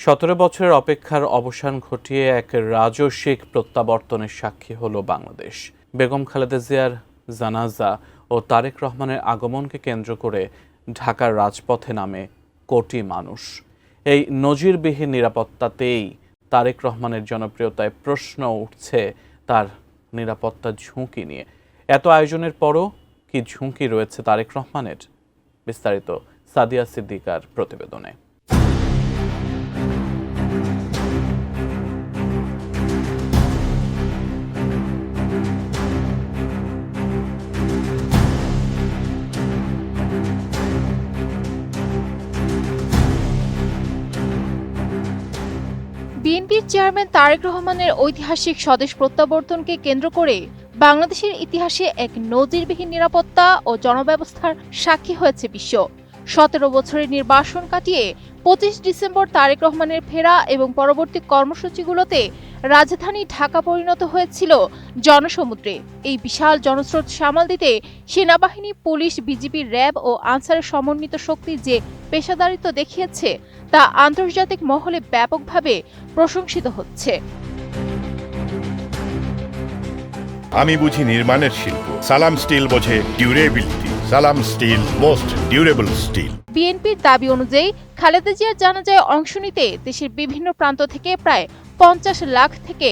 17 বছরের অপেক্ষার অবসান ঘটিয়ে এক রাজস্বিক প্রত্যাবর্তনের সাক্ষী হলো বাংলাদেশ। বেগম খালেদা জিয়ার জানাজা ও তারেক রহমানের আগমনকে কেন্দ্র করে ঢাকার রাজপথে নামে কোটি মানুষ। এই নজিরবিহীন নিরাপত্তাতেই তারেক রহমানের জনপ্রিয়তায় প্রশ্ন উঠছে তার নিরাপত্তা ঝুঁকি নিয়ে। এত আয়োজনের পরও কি ঝুঁকি রয়েছে তারেক রহমানের? বিস্তারিত সাদিয়া সিদ্দিকার প্রতিবেদনে। বিএনপির চেয়ারম্যান তারেক রহমানের ঐতিহাসিক স্বদেশ প্রত্যাবর্তনকে কেন্দ্র করে বাংলাদেশের ইতিহাসে এক নজিরবিহীন নিরাপত্তা ও জনব্যবস্থার সাক্ষী হয়েছে বিশ্ব। 17 বছরের নির্বাসন কাটিয়ে 25 ডিসেম্বর তারেক রহমানের ফেরা এবং পরবর্তী কর্মসূচিগুলোতে রাজধানী ঢাকা পরিণত হয়েছিল জনসমুদ্রে। এই বিশাল জনস্রোত সামাল দিতে সেনাবাহিনী, পুলিশ, বিজিবি, র্যাব ও আনসারের সমন্বিত শক্তি যে পেশাদারিত্ব দেখিয়েছে তা আন্তর্জাতিক মহলে ব্যাপকভাবে প্রশংসিত হচ্ছে। আমি বুঝি নির্মাণের শিল্প, সালাম স্টিল বোঝে ডিউরেবিলিটি। সালাম স্টিল, মোস্ট ডিউরেবল স্টিল। বিএনপির দাবি অনুযায়ী খালেদা জিয়ার জানাজায় অংশ নিতে দেশের বিভিন্ন প্রান্ত থেকে প্রায় 50 লাখ থেকে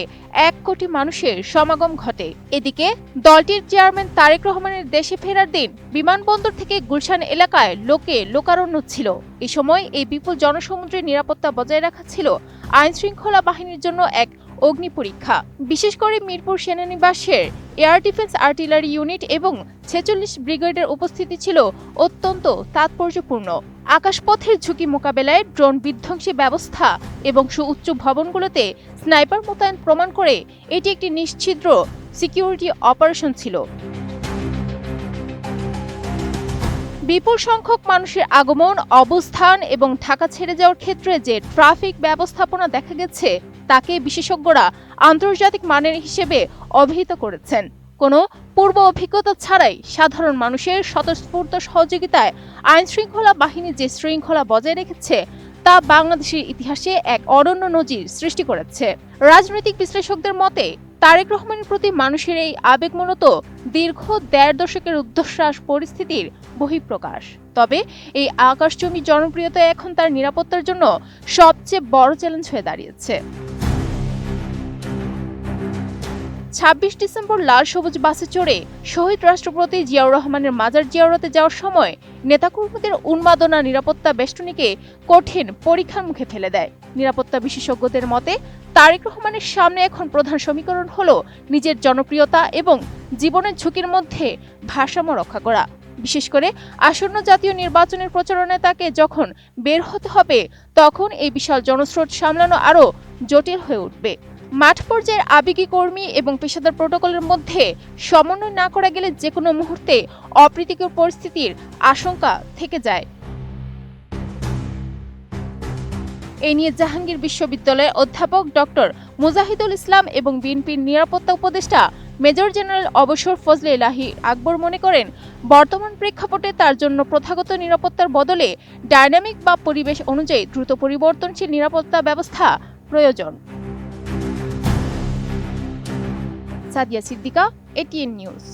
1 কোটি মানুষের সমাগম ঘটে। এদিকে দলটির চেয়ারম্যান তারেক রহমানের দেশে ফেরার দিন বিমানবন্দর থেকে গুলশান এলাকায় লোকারণ্য ছিল। এই সময় এই বিপুল জনসমুদ্রের নিরাপত্তা বজায় রাখা ছিল আইনশৃঙ্খলা বাহিনীর জন্য এক অগ্নি পরীক্ষা। বিশেষ করে মিরপুর সেনানিবাসের এয়ার ডিফেন্স আর্টিলারি ইউনিট এবং 46 ব্রিগেডের উপস্থিতি ছিল অত্যন্ত তাৎপর্যপূর্ণ। আকাশপথের ঝুঁকি মোকাবেলায় ড্রোন বিধ্বংসী ব্যবস্থা এবং সুউচ্চ ভবনগুলোতে স্নাইপার মোতায়েন প্রমাণ করে এটি একটি নিশ্ছিদ্র সিকিউরিটি অপারেশন ছিল। বিপুল সংখ্যক মানুষের আগমন, অবস্থান এবং ঢাকা ছেড়ে যাওয়ার ক্ষেত্রে যে ট্রাফিক ব্যবস্থাপনা দেখা গেছে তাকে বিশেষজ্ঞরা আন্তর্জাতিক মানের হিসেবে অভিহিত করেছেন। কোনো পূর্ব অভিজ্ঞতা ছাড়াই সাধারণ মানুষের স্বতঃস্ফূর্ত সহযোগিতায় আইনশৃঙ্খলা বাহিনী যে শৃঙ্খলা বজায় রেখেছে তা বাংলাদেশের ইতিহাসে এক অনন্য নজির সৃষ্টি করেছে। রাজনৈতিক বিশ্লেষকদের মতে তারেক রহমানের প্রতি মানুষের এই আবেগ মূলত দীর্ঘ 1.5 দশকের ঊর্ধ্বশ্বাস পরিস্থিতির বহিঃপ্রকাশ। তবে এই আকাশচুম্বী জনপ্রিয়তা এখন তার নিরাপত্তার জন্য সবচেয়ে বড় চ্যালেঞ্জ হয়ে দাঁড়িয়েছে। 26 ডিসেম্বর লাল সবুজ বাসে চড়ে শহীদ রাষ্ট্রপতি জিয়াউর রহমানের মাজার জিয়ারতে যাওয়ার সময় নেতাকর্মীদের উন্মাদনা নিরাপত্তা বেষ্টনীকে কঠিন পরীক্ষার মুখে ফেলে দেয়। নিরাপত্তা বিশেষজ্ঞদের মতে তারেক রহমানের সামনে এখন প্রধান সমীকরণ হলো নিজের জনপ্রিয়তা এবং জীবনের ঝুঁকির মধ্যে ভারসাম্য রক্ষা করা। বিশেষ করে আসন্ন জাতীয় নির্বাচনের প্রচারণায় তাকে যখন বের হতে হবে তখন এই বিশাল জনস্রোত সামলানো আরও জটিল হয়ে উঠবে। মাঠ পর্যায়ের আবেগী কর্মী এবং পেশাদার প্রোটোকলের মধ্যে সমন্বয় না করা গেলে যে কোনো মুহূর্তে অপ্রীতিকর পরিস্থিতির আশঙ্কা থেকে যায়। এই নিয়ে জাহাঙ্গীর বিশ্ববিদ্যালয়ের অধ্যাপক ডক্টর মুজাহিদুল ইসলাম এবং বিএনপির নিরাপত্তা উপদেষ্টা মেজর জেনারেল অবসর ফজলে ইলাহি আকবর মনে করেন, বর্তমান প্রেক্ষাপটে তার জন্য প্রথাগত নিরাপত্তার বদলে ডায়নামিক বা পরিবেশ অনুযায়ী দ্রুত পরিবর্তনশীল নিরাপত্তা ব্যবস্থা প্রয়োজন। Sadia Siddika, ATN news.